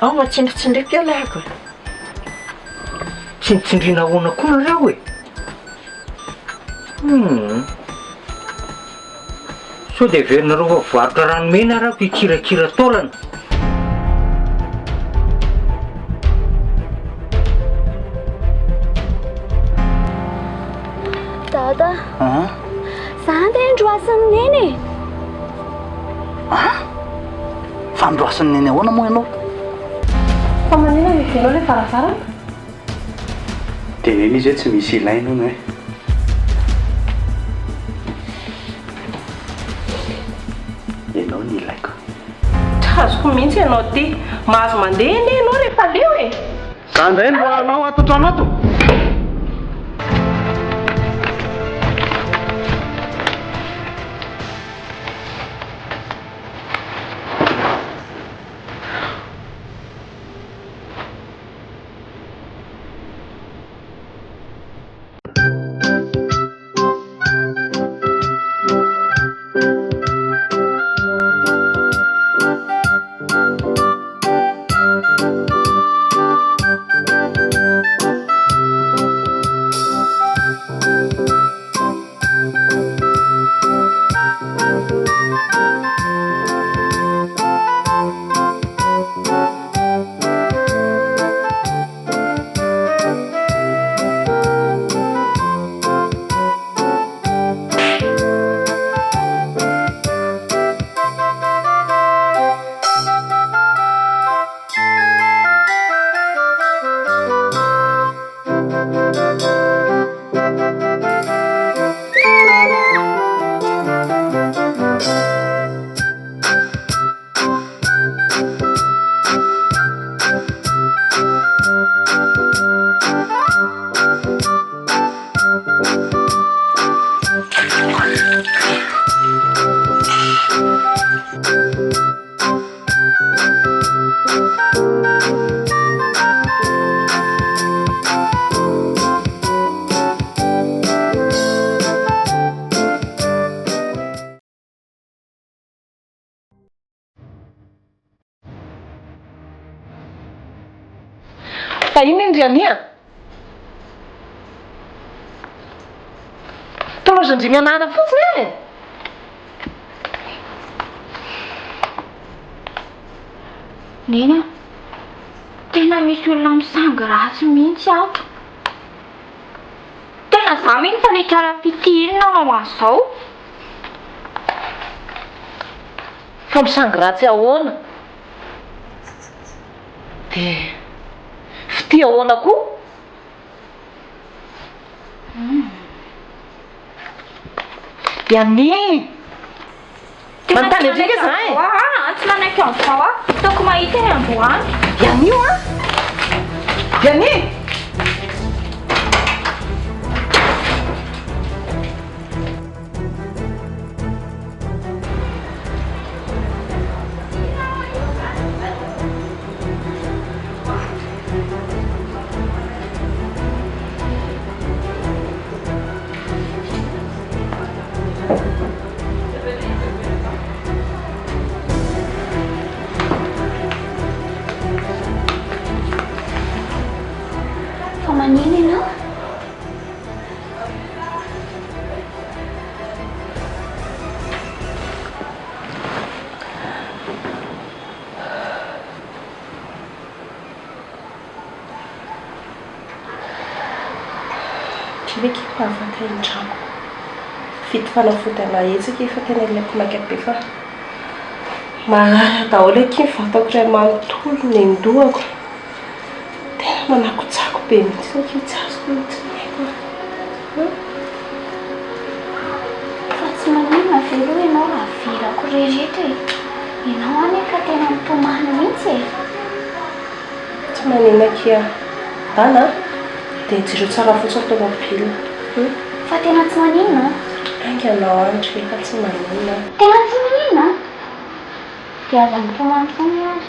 Ao matsindritsindriky eo lahako. Tsindritsindrina ahoana koa nareo e? Sao dia heverinareo varotra ranomena arako hikirakira taolana. Dada, za andeha androasan'ny neny e. Fa androasan'ny neny ahoana moa ianao? Fa manina mivenao ilay varavarana? Dia neny izy hoe tsy misy ilaina hono e. Ianao ny ilaiko. Azoko mihitsy ianao ty. Mahazo mandeha eny ianao rehefa leo e. Za indray no anao ato trano ato. Ino Andiany a? Tolozandry mianara fotsiny e. Neny, tena misy olona misangy ratsy mihitsy ato. Tena za mihitsy fa lekara fitirina ao azao. Fa misangy ratsy ahoana? Dia fity ahoana koa? Diany! Manontany andrika za e! Tsy manaiky amin'izao a. Toko mahita eny Androany. Diany io a! Diany! Fa manino ianao? Kiveky afaka in-trano. Fito fanafotana etsika efa tena ilaiko makabe fa marary daholo eky vatako ray manontolo ny andohako. Tena manakotsako be mihitsy io tsy azoko mihitsy ny haiko. Fa tsy manino velo ianao raha virako rehetra e. Ianao ane ka tena mitomany mihitsy e. Tsy manina kia dana dia jiro tsara fotsiny tao mobilina. Fa tena tsy manino? Anganao andry efa tsy manina. Tena tsy manino? Dia aza mitomany foana azy.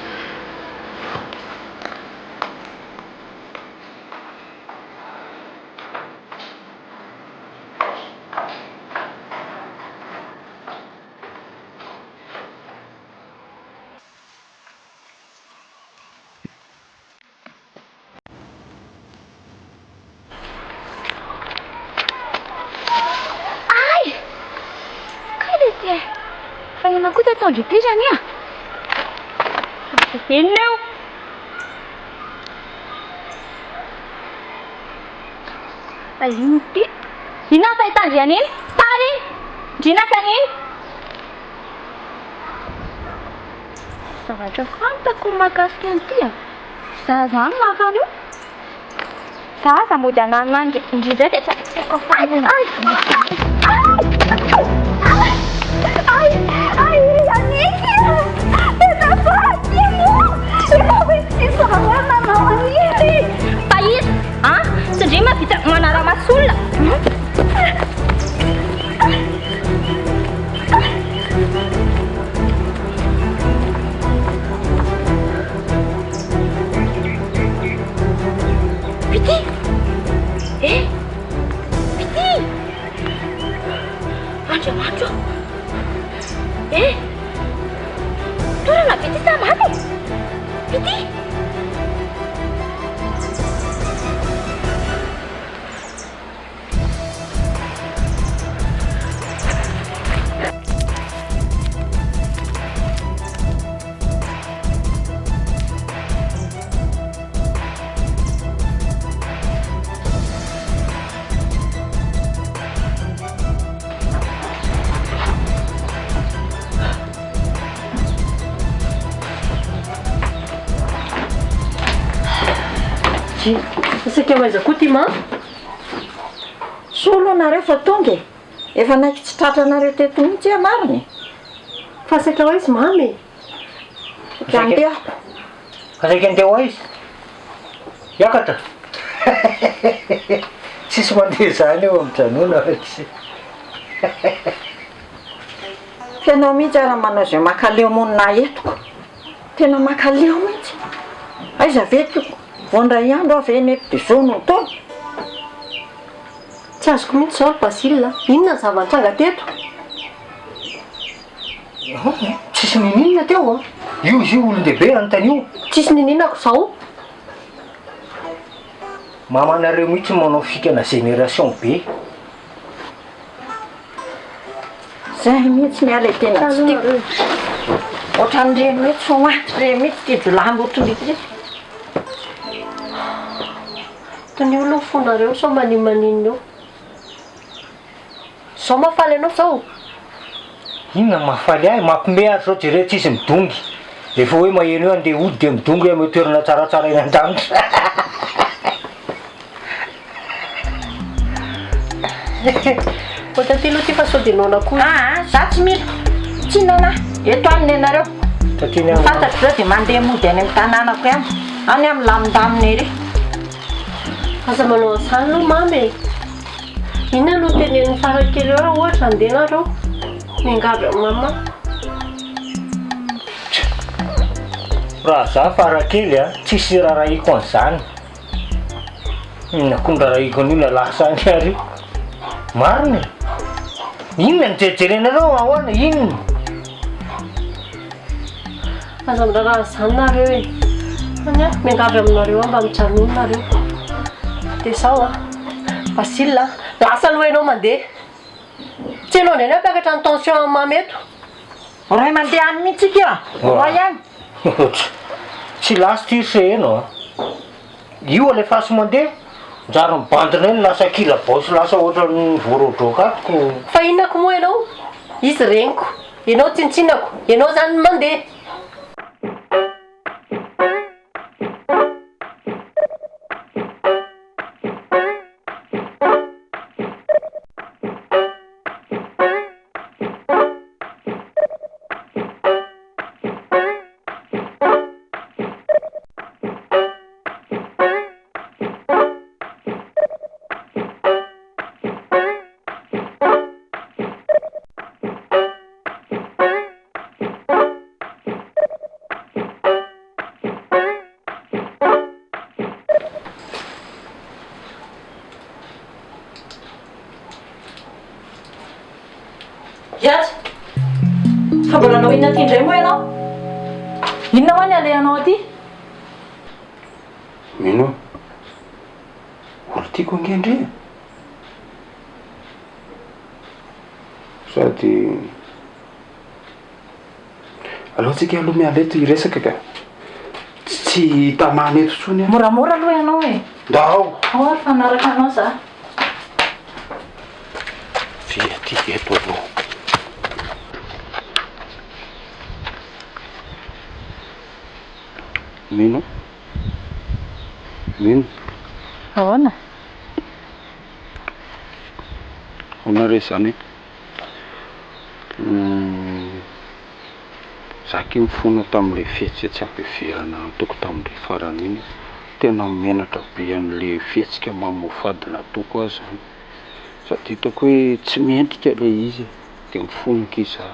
mitondra ity zany a. Inona eo? Inona ity? Inona fa hitandriana iny? Tary! Ndrina kaniny? Zavatra fantako mahakasika an'ity a. Za zany mahafany io. Za mody ananina indrindra dia tsy haiko afany. Ai, Aniki! Tena faty mo! Efa hoe tsy sawa nanao an'iny! Fa izy, satria mahavita manara-maso olona. Pity! Pity! Andriamanitra! Torana Pity sa maty! Pity! Isika maiza koa ty ma? Solo anareo fa tonga e. Efa naiky tsy tratranareo teto mihitsy ianarany. Fa saika ho izy mamy. Ka andehako. Ka saika andeha ho aiza? Iakatra. Tsisy mandeha zany eo am'janona fa tsy. Tena mihitsy raha manao izay makaleo monina etoko. Tena makaleo mihitsy. Aiza vetiko? Voandray andro avy eny eto dia zao no taona. Tsy azoko mihitsy zao Basile. Inona ny zava-nitranga teto? Tsisy nininona teo a. Io izy io olon-dehibe anontan'io. Tsisy nininako zao. Mamanareo mihitsy manao fikana génération be. Zay mihitsy miala tena tsy tiako. Ohatran'ireny mihitsy fa maty re mihitsy ty jolamo otrolika. Tony olo ny fonareo sao maninmaninina eo. Zao mafaly anao zao. Inona mahafaly ahy? Mampime azy zao jereo tsisy midongy. Rehefa hoe maheno eo andeha ody dia midongy eo amin'ny toerana tsaratsara eny an-danitra. Ohatratilo ty fa sao dia nona koa. Za tsy mila. Tsy nana. Eto aminy ianareo. Fantatro zao dia mandeha mody any amin'ny tanànako ihany. Any amin'ny lamindamina ery. Aza manao an'izany aloha mamy. Inona no tenen'ny Farakely eo raha ohatra andeha nareo mingavy amin'ny mama. Raha za Farakely tsisy rarahiko an'izany. Inona koa ny rarahiko an'io lasa any ary. Marina. Inona ny jerejerenareo ahoana inona? Aza miraraha an'izany nareo e. Any mingavy aminareo mba mijanona nareo. Dia sao Basile, lasa aloha ianao mandeha. Tsy ianao indray nampiakatra ny tension amin'ny mamy eto. Ray mandeha any mihitsy ika. Roy ihany. Tsy lasy tirse eno. Io alefaso mandeha. Njary mibandina eny lasa kila baosy lasa ohatra ny vorodrokatoko. Fa inona koa moa ianao? Izy reniko. Ianao tsintsinako. Ianao zany mandeha. Yatsy, fa mbola anao inona ty indray moa ianao? Inona hoa ny alehanao aty? Mino? Olo tiako angendry e. Sady aloha tsika aloha mialeto iresaka ka tsy tamana eto tsony a Moramora aloha ianao e. ndao Ao ary fanaraka anao za. ty eto aloha mino Ahoana? honare zany zaky mifona tamin'le fihetsika ampeverana toko tamin'le farany iny tena menatra be an'le fihetsika mamofady natoko azy zany sady hitako hoe tsy miendrika le izy de mifonika iza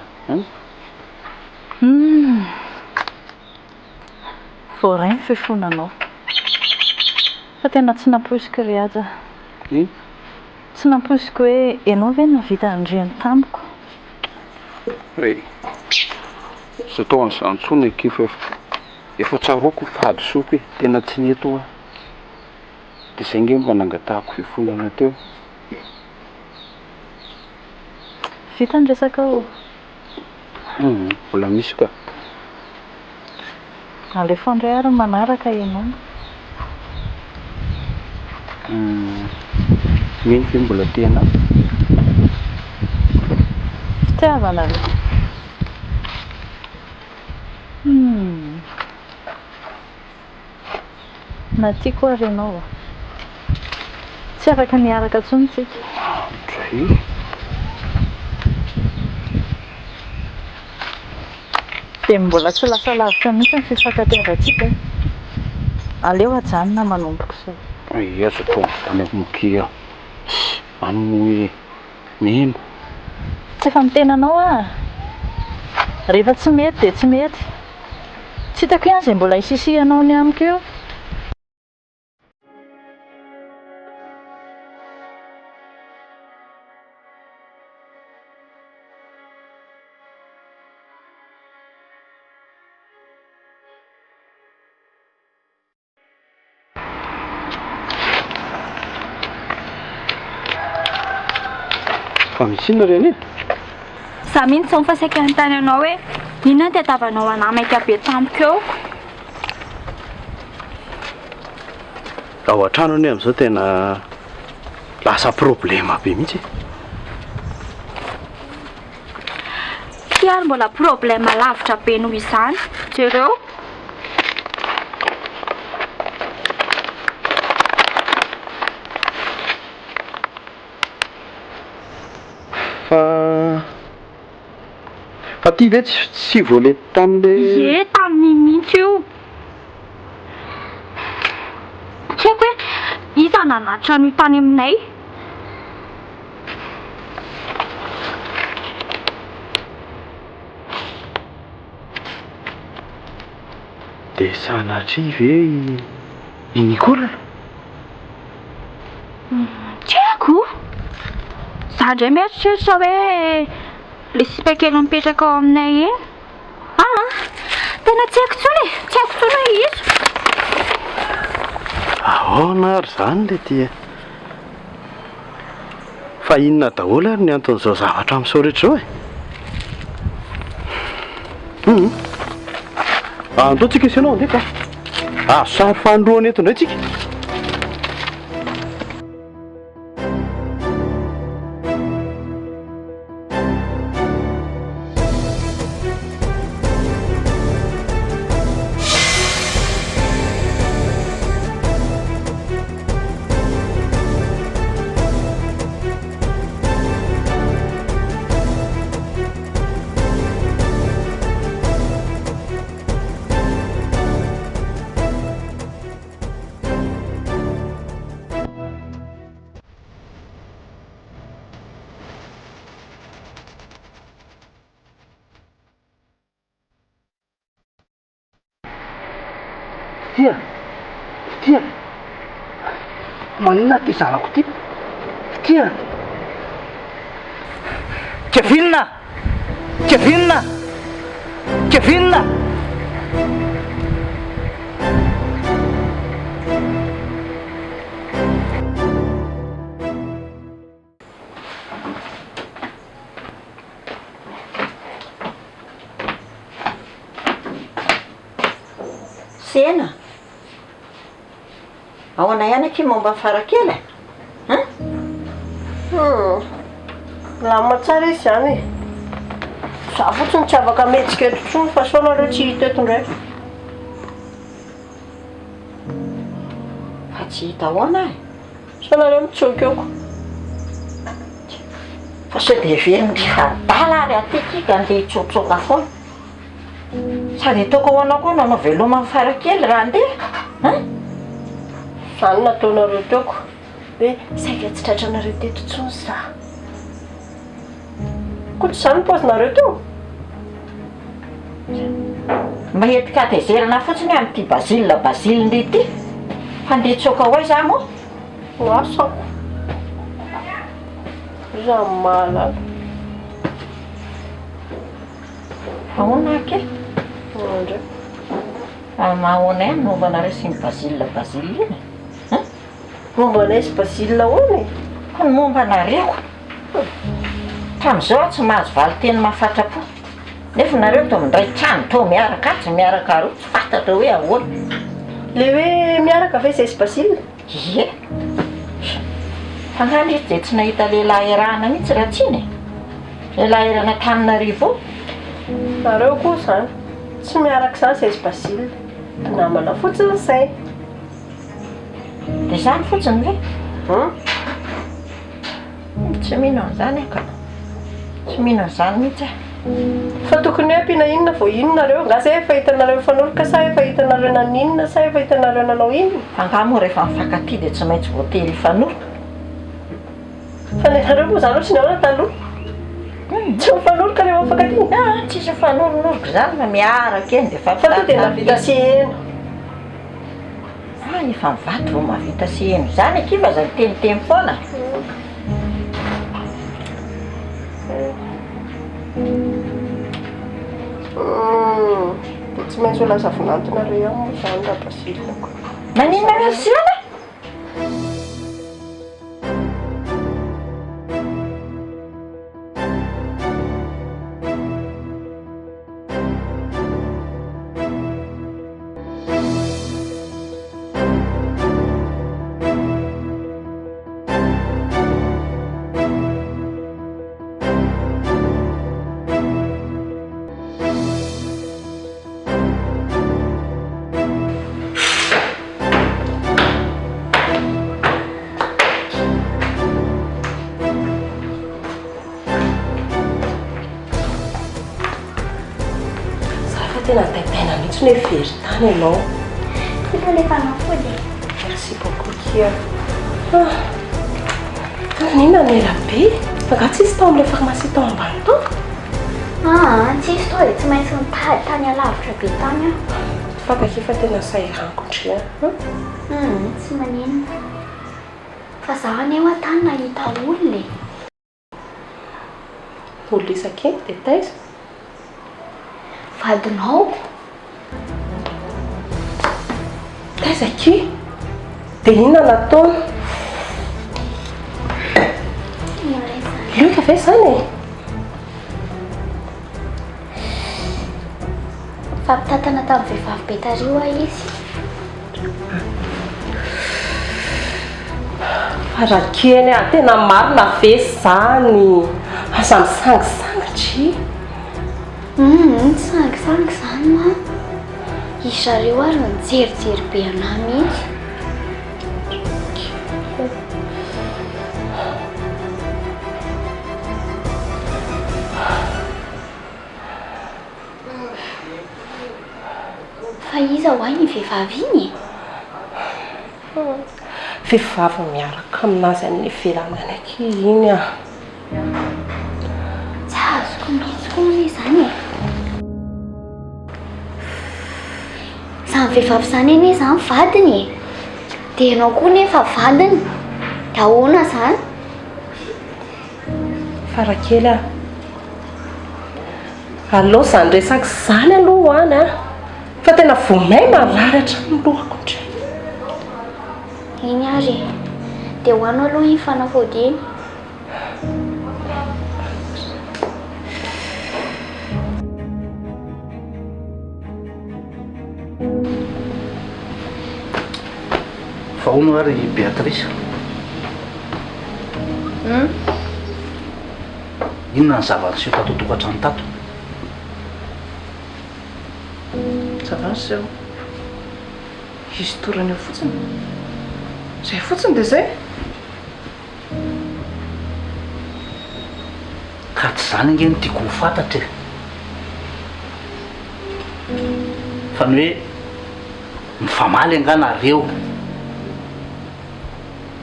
Voaray fifonanao. Fa tena tsy nampoisiko ry aza. Tsy nampoisiko hoe ianao ve navita andriany tamiko. Re sy atao an'izany tsony ekifa efa tsaroako fady soko e tena tsy neto a de zay nge mba nangatahako fifonana teo. Vita ny resaka mbola misy ka alefo andray ary manaraka ianao. mino fe mbola tena Fitiavana aloha. Na tiako ary ianao. Tsy afaka miaraka tsony tsika. zay De mbola tsy lasa lavitra mihitsy ny fifankatiavantsika. Aleo ajanona manomboka sao. aza atao tany amokia any hoe mino Tsy efa mitenanao a. Rehefa tsy mety de tsy mety. Tsy hitako ihany zay mbola hisisihanao ny amiko eo. fa misy inona reny e Za mihitsy tsy mifasaiky anontany anao hoe inona tetavanao anahy maika be tamiko eo. ao an-trano anie am'izao tena lasa problema be mihitsy Ty ary mbola problema lavitra be noho izany. Jereo. fa ty ve tsy voale tamin'le Tamin'ny mihitsy io. Tsy haiko hoe iza nanatra ny tany aminay. de sanatri ve inikolana Tsy haiko. Za indray mieritreritra hoe le sipakely mipetraka ao aminay iny. Tena tsy haiko tsony e. Tsy haiko tsony hoe izy. ahoana ary zany le ty fa inona daholo ary ny anton'izao zavatra amin'izao rehetra zao e andro tsika sy ianao ndefa azo sary fandroana eto indray tsika Tia manina ty zanako ty tia Kevinna sena ahoana ihany aky momba ny Farakely Lamina tsara izy zany e. Za fotsiny tsy afaka metsika eto intsony fa sao nareo tsy hita eto indray. fa tsy hita ahoana e Sao nareo mitsoky eoko. fa sao dia very fadala ary atyky ka andeha hitsotsoka foana sady ataoko ahoana koa nanao veloma amin'ny Farakely raha andeha Zany nataonareo teoko hoe saika tsy tratranareo teto intsony za. Koa tsy zany paozinareo teo. mba entika tezerana fotsiny amin'ity baziliny ity fa andeha hitsoka ho aiza moa Asako. Za malala. ahoana ake Andra. mahoana ihany momba anareo sy ny bazily iny Momba anay sy Basile hono e. fa ny momba anareo hatramin'izao tsy mahazo valiteny mahafatrapo nefa nareo to mindray trano to miaraka tsy miaraka aroa tsy fantatra hoe ahoana Le hoe miaraka ve zay sy Basile? ie fangany izy dia tsy nahita lehilahy irahana mihitsy raha tsiny lehilahy irana Taninarivo Nareo koa zany tsy miaraka zany zay sy Basile. Namana fotsiny say. dia zany fotsiny ve tsy mino an'izany ka tsy mino an'izany mihitsy Fa tokony hoe ampiana inona vao inonareo. Nga zay efa hitanareo fanorika sa efa hitanareo naninona sa efa hitanareo nanao inona. angamo rehefa mifankatia dia tsy maintsy voately hifanoroka Fa nareo moa zany tsy naona taloha. Tsy mifanoroka rehefa mifankatia. tsisy mifanoronoroko zany fa miaraka eny dia Fa to dia navita sehena. efa mivaty vao mahavita seheno zany ekiva zany teniteny foana Dia tsy maintsy ho lasa vinantonareo ihany moa zany raha Basile koa. maninona misy ana Tena taitaina mihitsy ny hoe very tany ianao. Tena le fanafody. Merci beaucoup Kia. Nina nela be. Nga tsisy tao amin'ilay farmasia tao ambany tao. Tsisy tao dia tsy maintsy mitady tany alavitra be tany aho. Fantako efa tena sahiraniko ndria. Tsy maninona. Fa zaho aneho tany nahita olona e. Olona isan-keny dia taiza? Vadinao. Taiza ki? Dia inona nataony? Lioka ve zany e? Fampitatana tamin'ny vehivavy be tariho izy. Farakely tena marina ve zany? Aza misangisangatry. Sangisangy zany ma. Izy zareo ary mijerijery be anahy mihitsy. Fa iza ho ay ny vehivavy iny? Vehivavy miaraka aminazy amin'ny firanany aky iny a. Tsy azoko mihitsy koa ny izany e. Izany vehivavy izany anie izany vadiny e. Dia ianao koa nefa vadiny. Dia ahoana izany? Farakely a. Allo izany resaka izany aloha hoany a. Fa tena vomay marary hatramin'ny lohako indray. Iny ary. Dia hoanao aloha iny fanafody iny. Fa hono ary Beatrice. Inona ny zava-niseho tato tokantrano tato? Zava-niseho izy torany eo fotsiny. Zay fotsiny dia zay. Ka tsy zany nge no tiako ho fantatra e. Fa ny hoe mifamaly anganareo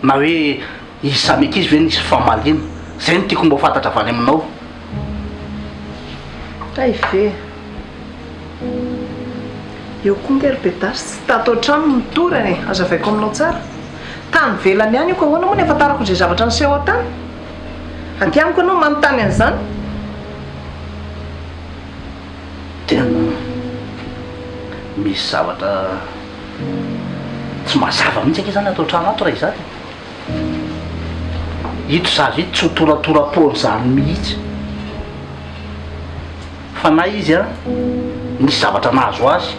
na hoe izy samy ankizy ve nisy famaliana, zay no tiako mba ho fantatra avy any aminao. Ay ve eo koa ngery bedasy tsy tato an-trano nitorany e, azavaiko aminao tsara. Tany velany ihany io ka ahoana moa ny afantarako izay zavatra niseho an-tany. Aty amiko ianao manontany an'izany. Tena misy zavatra tsy mazava mihitsy anke zany atao trano ato raha izany. Ito zazo ito tsy ho toratoram-poany zany mihitsy. Fa na izy a nisy zavatra nahazo azy,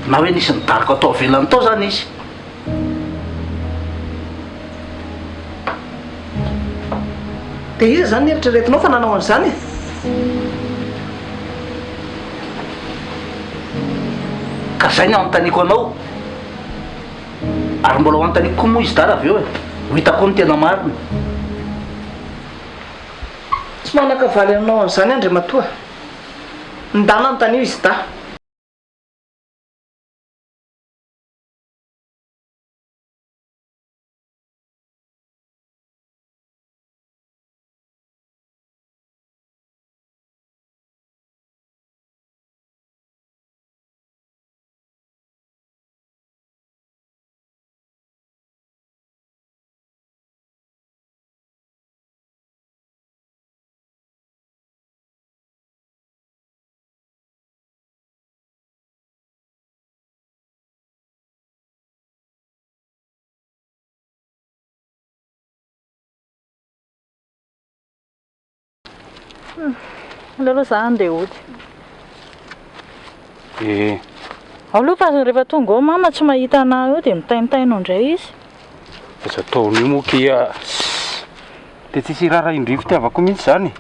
na hoe nisy nidariko atao velany tao zany izy. Dia iza zany eritreretinao fa nanao an'izany e? Ka zay ny anontaniako anao, ary mbola ho anontaniako koa moa izy dara avy eo e, ho hitako ny tena marina. Tsy manakavaly aminao an'izany Andriamatoa. Ndana anontaniao izy da. Alefa za andeha hody. Aloha fa rehefa tonga ao mama tsy mahita anahy eo dia mitainitainao indray izy. Aza ataon'io moa kia dia tsisy rara indroy fitiavako mihitsy zany.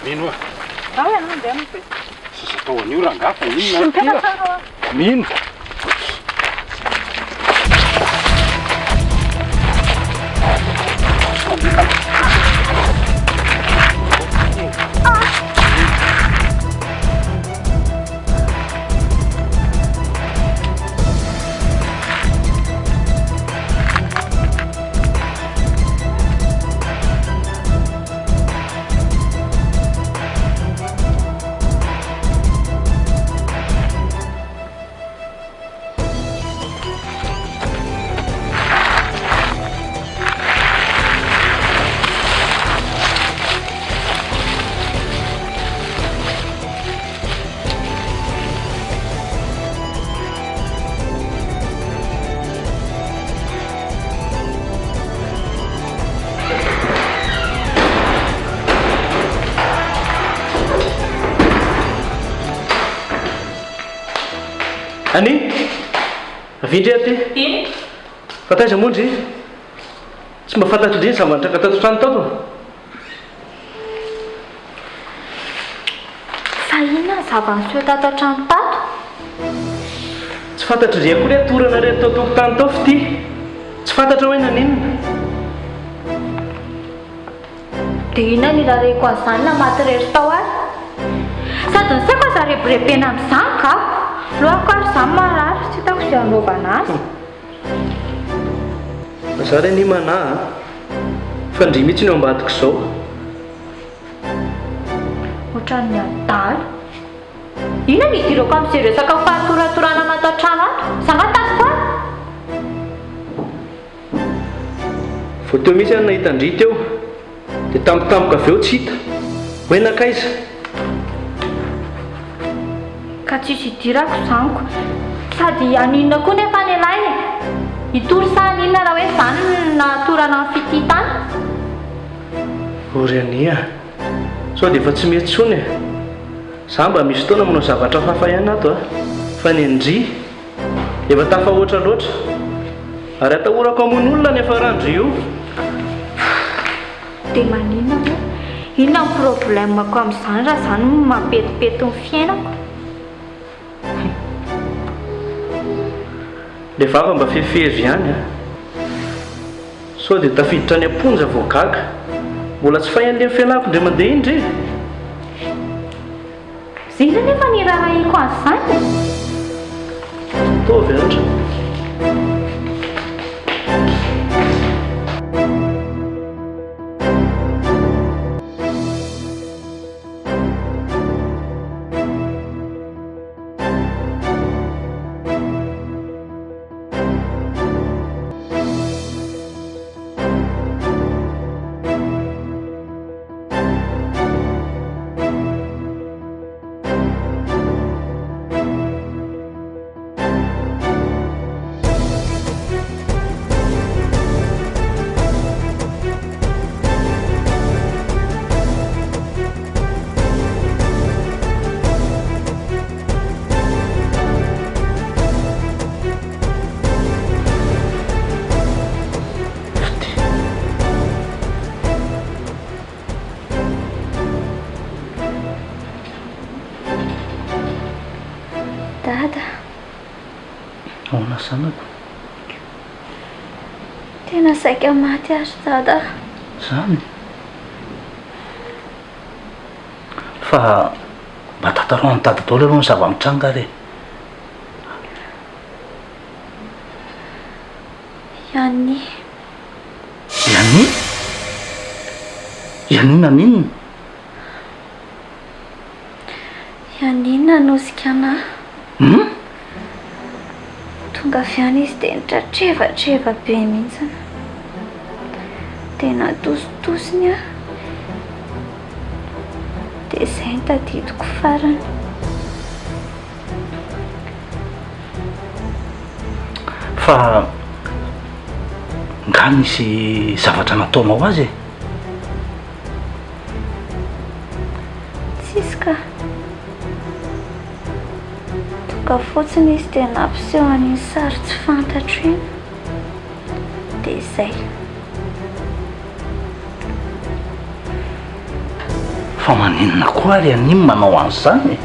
Mino a? Andeha be. Sisa atao an'io rangafa inona kia? Mino? Any? Avindry aty? Iny? Fa taiza mondry? Tsy mba fantatry indriny zavatra ka tato trano tato? Fa inona ny zava-niseho tato an-trano tato? Tsy fantatry indray akory atorana reto tao tokotany tao fa ty. Tsy fantatra hoe naninona. Dia inona ny rareko an'izany na maty rery tao ary? Sady ny saiko aza rebirebena amin'izany ka? Lohako ary izany marary, tsy hitako izay anaovana azy. Za re ny manahy fa ndry mihitsy ny ao ambadiko izao. Ohatran'ny adala. Inona ny idirako amin'izay resaka fahatoratoranana ato an-trano ato? Sangatako fa? Vao teo mihitsy any nahita ndry teo dia tampotampoka avy eo tsy hita. Hoe nakaiza? Ka tsisy idirako izaniko. Sady aninona koa nefa ny lahy e? Hitory sa aninona raha hoe izany natorana amin'ny fity tany? Oriania sao dia efa tsy mety tsony e. Za mba misy fotoana manao zavatra fafa ihany ato a, fa ny Ndry efa tafahoatra loatra ary atahorako hamono olona nefa randro io. Dia maninona moa? Inona ny problemako amin'izany raha izany no mampetipety ny fiainako? Ilay vava mba fefezo ihany a. Sao dia tafiditra ny amponja vao gaga. Mbola tsy fahan'ilay fianako indray mandeha indray. Zina nefa ny raharahiako an'izany. Tovy ohatra. Dada, Ahoana sanako? tena saika maty azy dada. Zany. Fa mba tantarao ny tady daholo aloha ny zava-mitranga re. Yani, Yani? Yanina ninona? Yani nanosika anahy. Tonga avy any izy dia nitratreva be mihitsiny. Dia natositosiny aho. Dia izay no tadidiko farany. Fa nga nisy zavatra nataonao azy e? Tsisy ka. Tonga fotsiny izy dia nampiseho an'iny sary tsy fantatro iny. Dia izay. Fa maninona koa ary an'iny manao an'izany e?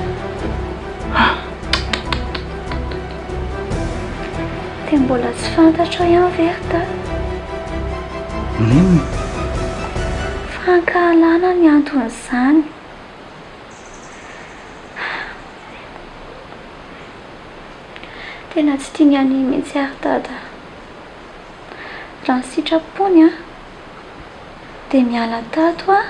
Dia mbola tsy fantatro ihany ve dada? Ninona? Fankahalana ny anton'izany. Tena tsy tiany an'iny mihitsy ary dada. Raha ny sitrapony a, dia miala tato a.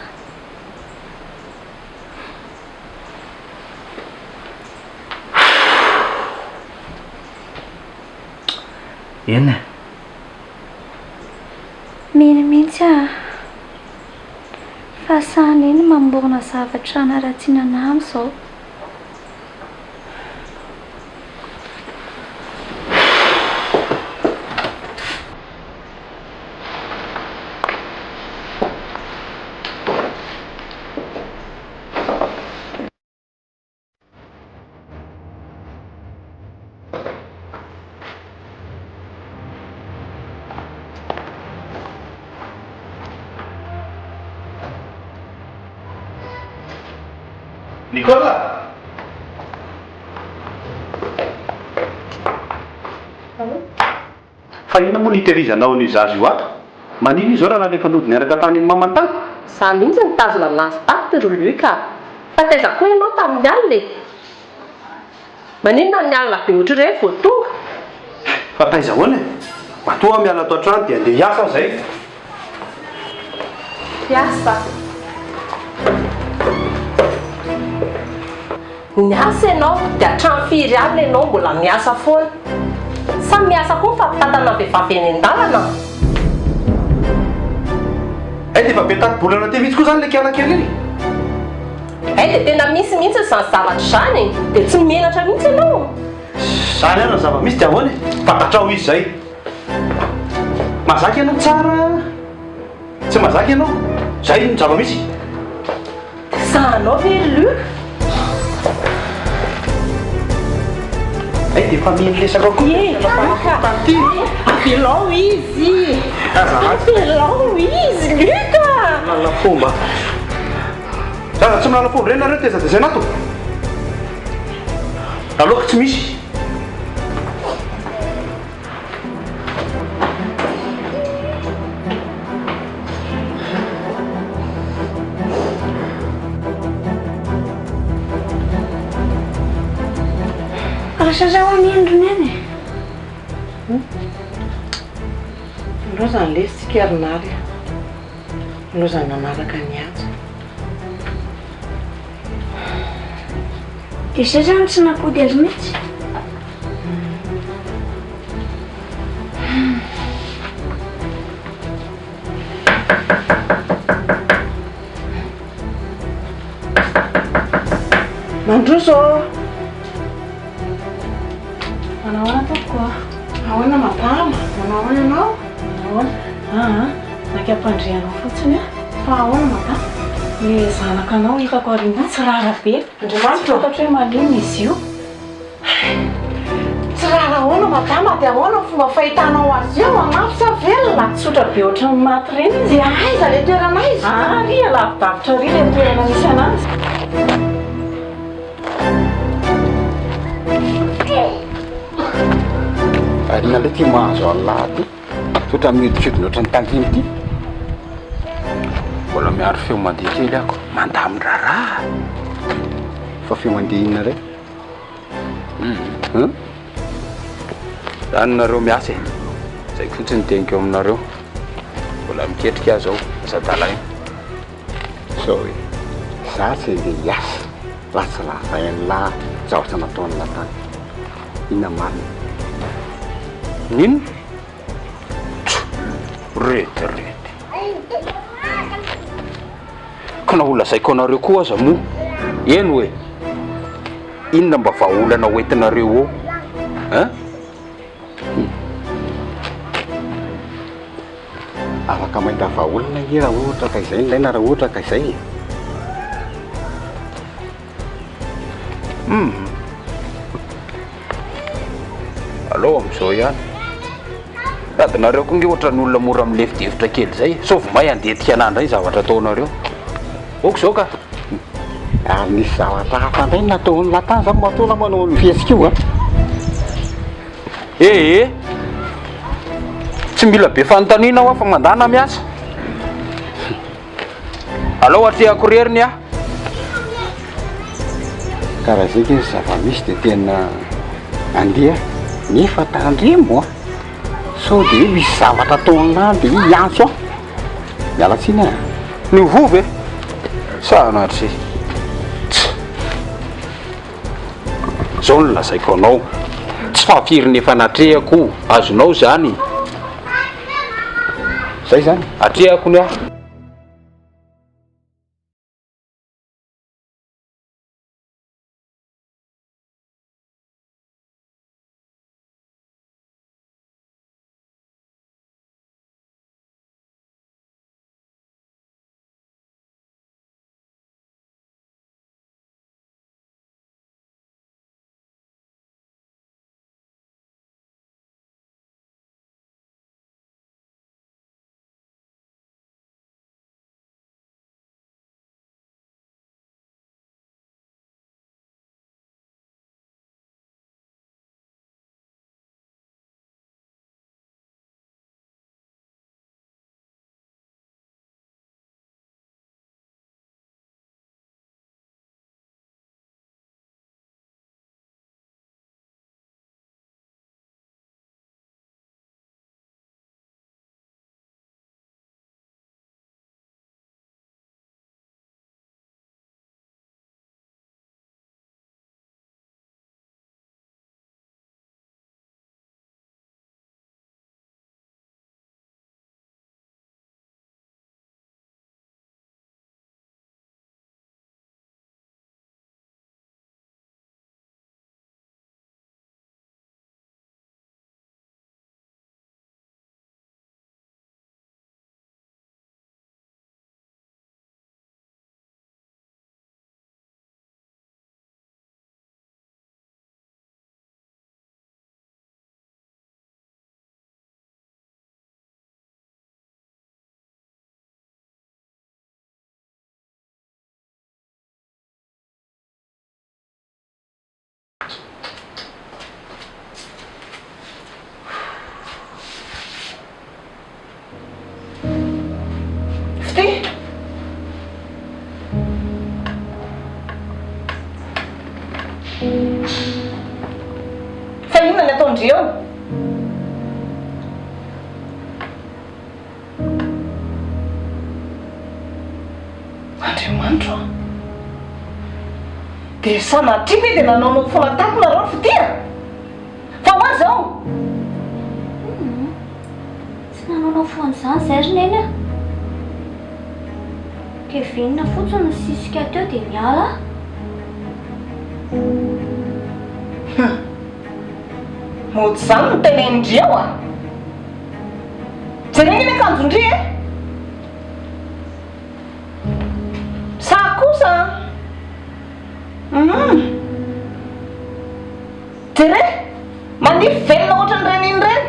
Eny e. Mino mihitsy a. Fa sahany iny mamorona zavatra anaratsiana anahy amin'izao. Nicola! Fa ina moa niterizanao ny zazy io ato? Manino izao raha nalefa nody niaraka tamin'ny mamantany? Za mihitsy nitazona anazy taty roy ka. Fa taiza koa ianao tamin'ny alina e. Maninona ny alina be ohatr'ireny vao tonga? Fa taiza hoana e? Matoa miala ato an-trano dia andeha hiasa zay. Piasa. Niasa ianao dia hatrany firy alina ianao mbola miasa foana. Sa miasa koa fa tatana vehivavy eny an-dalana. Dia efa be tato-bolana teo mihitsy koa zany le kianakely iny. Dia tena misy mihitsy izany zavatra izany. Dia tsy menatra mihitsy ianao. Zany ihany ny zava-misy dia ahoana e? Fantatrao izy zay. Mazaka ianao tsara. Tsy mazaka ianao. Zay ny zava-misy. Zahanao ve lu? Ay dia efa miendlesaka koa. Avelao izy! Avelao izy, luka! Lala fomba. Zaza tsy milala fomba ireny nareo teza dia zay nato. Aloha tsy misy. Sasa ho miendrony any e. Andreo zany lesy tsy kerinary. Andreo zany nanaraka ny azy. Dia zay zany tsy napody azy mihitsy. Mandroso! Ahoana tokoa? Ahoana madama? Manao ahoana ianao? Ahoana? Nakam-pandrianao fotsiny a? Fa ahoana madama? Ny zanakanao hitako arindy tsy rara be. Andriamanitra ohatra hoe malemy izy io. Tsy rara ahoana madama dia ahoana ny fomba fahitanao azy io mafy sa velona? Tsotra be ohatran'ny maty reny izy. Dia aiza ilay toerana izy? Ry alavidavitra ry ilay toerana misy anazy. Arina ilay ty mahazo alahy ty. Sotra miditridina ohatran'ny tantiny ty. Mbola miaro feo mandeha kely ako. Mandamin-draraha. Fa feo mandeha inona ray? Zany nareo miasa e. Zay fotsiny teniko aminareo. Mbola miketrika azy ao. Asadalaina. So hoe za tsy andeha hiasa. Ratsy lazay an'lahy zavatra nataony latany. Inona marina? Nino? Retirety. Ka naholazaiko anareo koa aza moa. Eno hoe? Inona mba vahaolana hoentinareo ao? Hein? Afaka mahita vahaolana nge raha ohatra ka izay ilaina raha ohatra ka izay. Allo amin'izao ihany. Adinareo koa nge ohatran'olona mora milevidevitra kely zay. Saovy may andetika anandray zavatra ataonareo. Oko zao ka. Ary nisy zavatra hafa indray nataony latany za matola manao ny fihetsiky io a. Tsy mila be fanontaniana aho fa mandana miasa. Allo atrehako reriny a. Karaha zay ke zava-misy dia tena andeha nefa tandremo a. So dia misy zavatra ataon'ahy dia hoe hiantso aho. Miala tsiny a. Ny vovy e? Sanatry. Zao no lazaiko anao. Tsy fahafiry efa natrehako. Azonao zany. Zay zany. Atrehako ny aho. fity. Fa inona ny ataondry eo? Andriamanitra, dia sanatria ve dia nanao fonatako nareo fitia? Fa ho azy ao? Tsy nanao foana izany zay ry neny a. Kevinina fotsiny ny sisika teo dia miala. Mody izany no tenenindry eo a. Jereny ny akanjondry e? Sa kosa? Jere, manify velona ohatran'ireny iny ireny.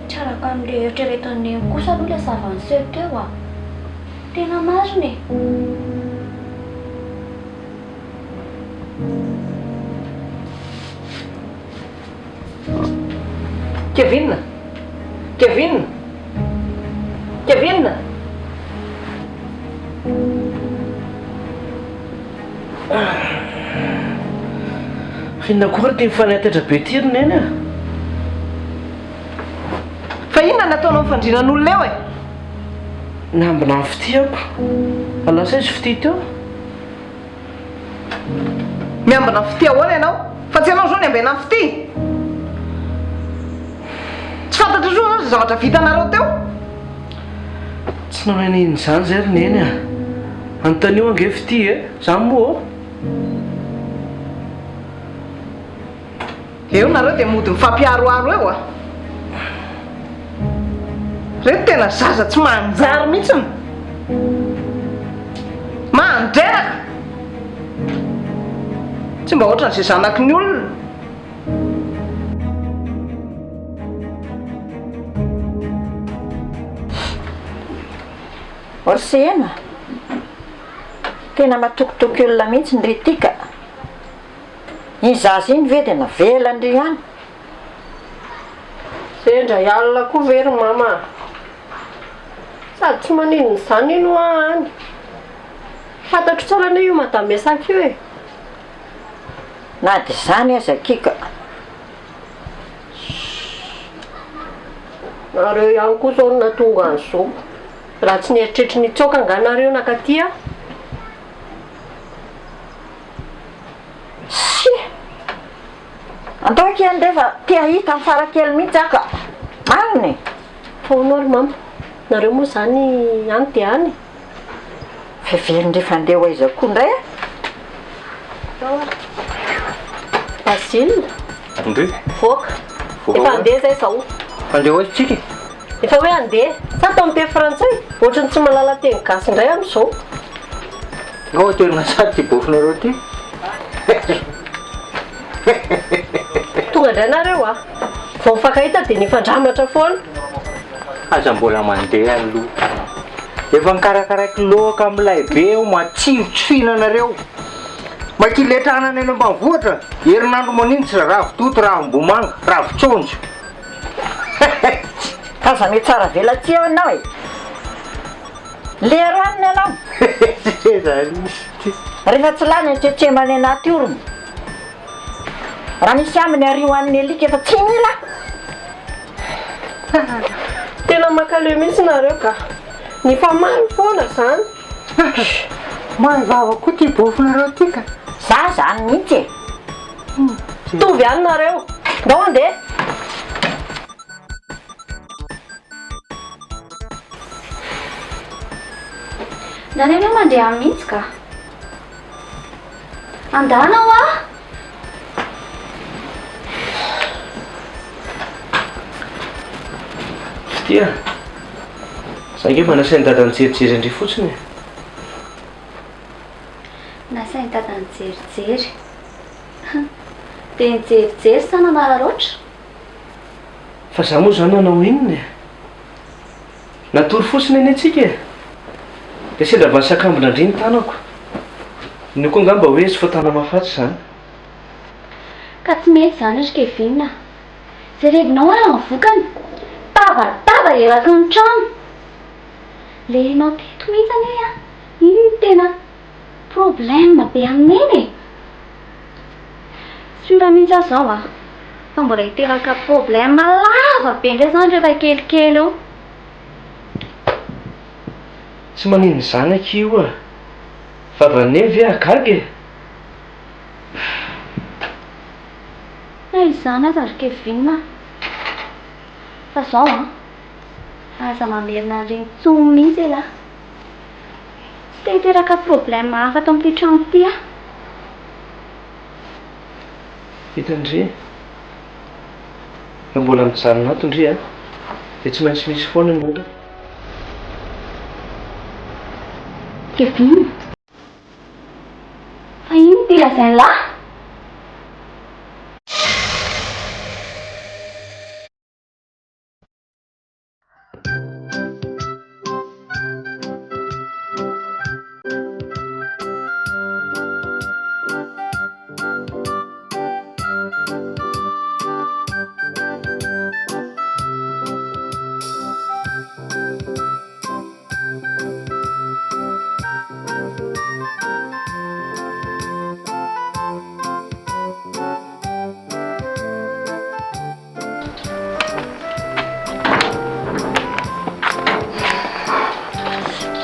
Tsaraka amin'ilay eritreretan'ny kosa aloha ilay zavaniseho teo a. Tena marina e. Kevin! Kevin! Kevin! Inona koa ry ty mifanatatra be ty ry neny a? Fa inona nataonao fandrinan'olona eo e? Nambina ny fitiako. Alasa izy fity teo. Miambina ny fity ahoana ianao? Fa tsy ianao zao ny ambena ny fity. Tsy fantatra soa zao zavatra vitanareo teo? Tsy nanao iny izany zay ry neny a. Anontanio ange fity e, izany moa. Eo nareo dia mody mifampiaroaro eo a. Reto tena zaza tsy manjary mihitsiny. Mandreraka. Tsy mba ohatran'izay zanaky ny olona. Orsena, tena matokitoky olona mihitsy ndry tika. Iny zaza iny ve dia navela ndry ihany. Sendra alina koa very mama. Sady tsy maninona izany ino any. Fantatro tsara ny io madame Mesaky io e. Na dia izany aza kika. Nareo ihany koa zao no natonga an'izao. Raha tsy nieritreritry nitsoaka anganareo nakaty a. Antoky andefa tia hita amin'ny Farakely mihitsy aka. Marina. Foana ary mama. Nareo moa izany any dia any. Fevery rehefa andeha ho aiza koa indray a. Basile. Ndry? Voaka. Efa andeha zay zao. Andeha hoaiza tsika? Efa hoe andeha. Sa atao amin'ny teny frantsay. Ohatrany tsy malala teny gasy indray amin'izao. Ngao toerana sady ty bofinareo ty. Tonga indray nareo a. Vao mifankahita dia nifandramatra foana. Aza mbola mandeha aloha. Efa nikarakaraky loaka amin'ilay be eo matsiro tsy fihinanareo. Makiletranana eny ambanivohitra. Herinandro manintsy ravitoto, ravim-bomanga, ravitsonjo. Aza mety tsara vela tsy eo ianao e. Le ranony ianao. Rehefa tsy lany ny tsetsemany anaty orona. Raha misy aminy ario an'ny alika efa tsy mila. Tena mankaleha mihitsy nareo ka. Ny famaly foana izany. Mahivava koa ty bofinareo ty ka. Za zany mihitsy e. Tovy ihany nareo. Ndao andeha. Nareo hoe mandeha mihitsy ka. Andana ho a? Fitia. Za nge mba nasainy dada nijerijery andry fotsiny. Nasainy dada nijerijery. Dia nijerijery sa nanararoatra? Fa za moa zany nanao inona e. Natory fotsiny eny antsika e. Dia sendra mba nisakambina indry ny tanako. Ny koa ngamba hoe tsy fatana mafatsy zany. Ka tsy mety zany ry Kevinina. Zay revinao ara ny vokany. Tava eraky ny trano. Lenao teto mihitsy anie a. Iny no tena problème be amineny e. Sura mihitsy aho zao a. Fa mbola hiteraka problème lava be ndray zany rehefa kelikely eo. Tsy manino zanaka io a. Vavanevy a gaga e. Izany aza ry Kevin. Fa zao a. Aza mamerina an'ireny tsony mihitsy e la. Tsy te hiteraka problème hafa ato amin'ity trano ity a. Hitandry. Fa mbola mijanona ato ndry a. Dia tsy maintsy misy foana ny olona. Kevin. Fa ino ty lazainy lahy?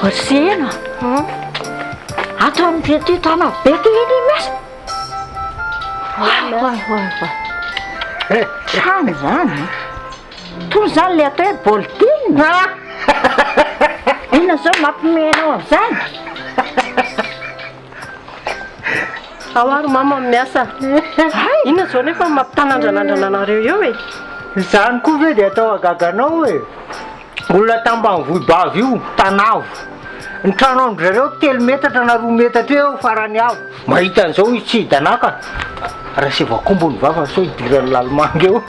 Orsena. Ato amin'ity tana beky iny mesa. Vai. Trano zany. Toy zany le atao hoe baolitiny. Inona zao mampimenao amin'izany? Ao ary mama miasa. Inona zao nefa mampitanandranandrana anareo eo e? Izany koa ve dia atao agaganao e. Olona tambanivohibavy io, tanavo. Ny trano andrzareo 3 metatra na 2 metatra eo farany avo. Mahita an'izao tsy hidanaka. Raha sy vakombony vava sao hidiran'ny lalomanga eo.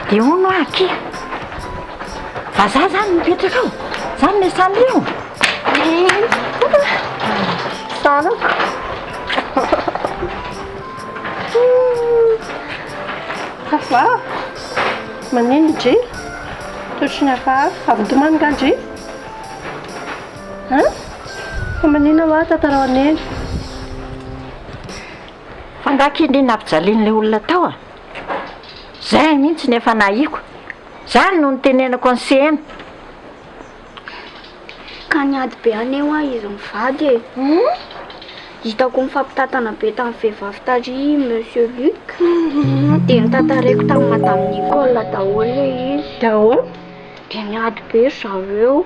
Dia hono aky. Fa za zany mipetraka ao. Zany le salio. Sanako. Hafa. Manino Dri? Totriny hafa avy tomany ka Dri? Fa manino hoa tantarao aneny? Fangakindrina ampijalian'ilay olona tao a. Zay mihitsy nefa nahiko. Zany no nitenenako ny sena. Ka niady be aneo a izy mivady e. Hitako mifampitatana be tamin'ny vehivavy tary Monsieur Luc. Dia nitantareko tamin'ny Madame Nicole daholo le izy. Daholo? Dia niady be zareo.